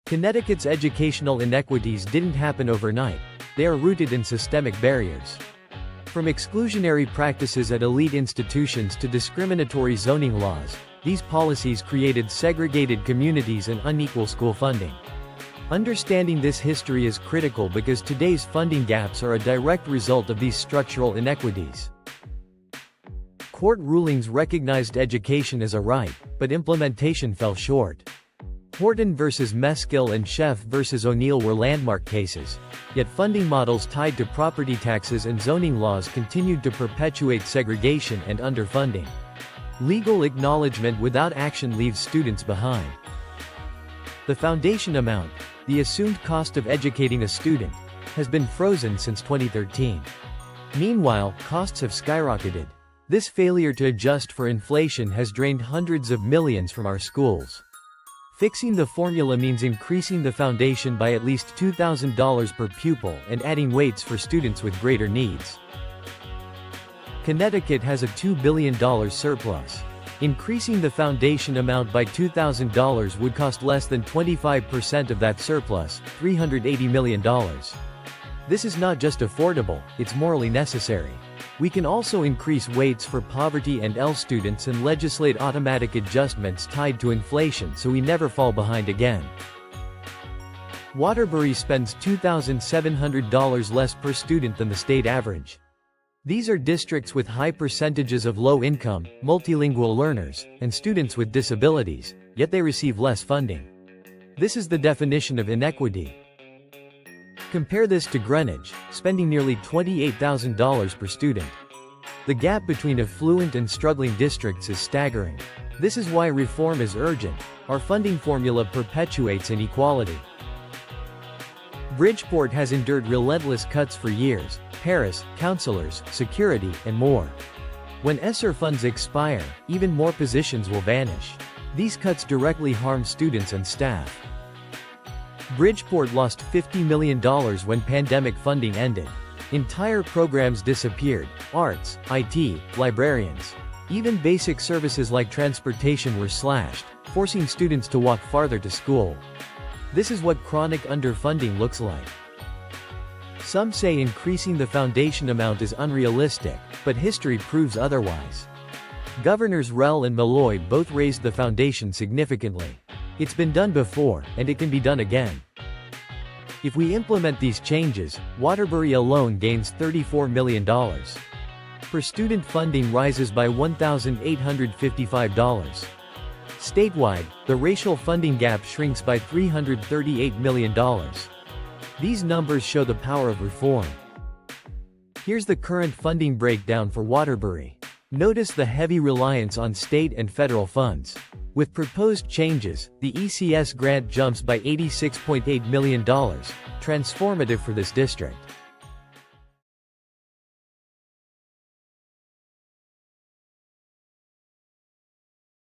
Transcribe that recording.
Connecticut's educational inequities didn't happen overnight. They are rooted in systemic barriers. From exclusionary practices at elite institutions to discriminatory zoning laws, these policies created segregated communities and unequal school funding. Understanding this history is critical because today's funding gaps are a direct result of these structural inequities. Court rulings recognized education as a right, but implementation fell short. Horton versus Meskill and Sheff versus O'Neill were landmark cases, yet funding models tied to property taxes and zoning laws continued to perpetuate segregation and underfunding. Legal acknowledgement without action leaves students behind. The foundation amount, the assumed cost of educating a student, has been frozen since 2013. Meanwhile, costs have skyrocketed. This failure to adjust for inflation has drained hundreds of millions from our schools. Fixing the formula means increasing the foundation by at least $2,000 per pupil and adding weights for students with greater needs. Connecticut has a $2 billion surplus. Increasing the foundation amount by $2,000 would cost less than 25% of that surplus, $380 million. This is not just affordable, it's morally necessary. We can also increase weights for poverty and EL students and legislate automatic adjustments tied to inflation so we never fall behind again. Waterbury spends $2,700 less per student than the state average. These are districts with high percentages of low-income, multilingual learners, and students with disabilities, yet they receive less funding. This is the definition of inequity. Compare this to Greenwich, spending nearly $28,000 per student. The gap between affluent and struggling districts is staggering. This is why reform is urgent. Our funding formula perpetuates inequality. Bridgeport has endured relentless cuts for years: Paris, counselors, security, and more. When ESSER funds expire, even more positions will vanish. These cuts directly harm students and staff. Bridgeport lost $50 million when pandemic funding ended. Entire programs disappeared: arts, IT, librarians. Even basic services like transportation were slashed, forcing students to walk farther to school. This is what chronic underfunding looks like. Some say increasing the foundation amount is unrealistic, but history proves otherwise. Governors Rell and Malloy both raised the foundation significantly. It's been done before, and it can be done again. If we implement these changes, Waterbury alone gains $34 million. Per student funding rises by $1,855. Statewide, the racial funding gap shrinks by $338 million. These numbers show the power of reform. Here's the current funding breakdown for Waterbury. Notice the heavy reliance on state and federal funds. With proposed changes, the ECS grant jumps by $86.8 million, transformative for this district.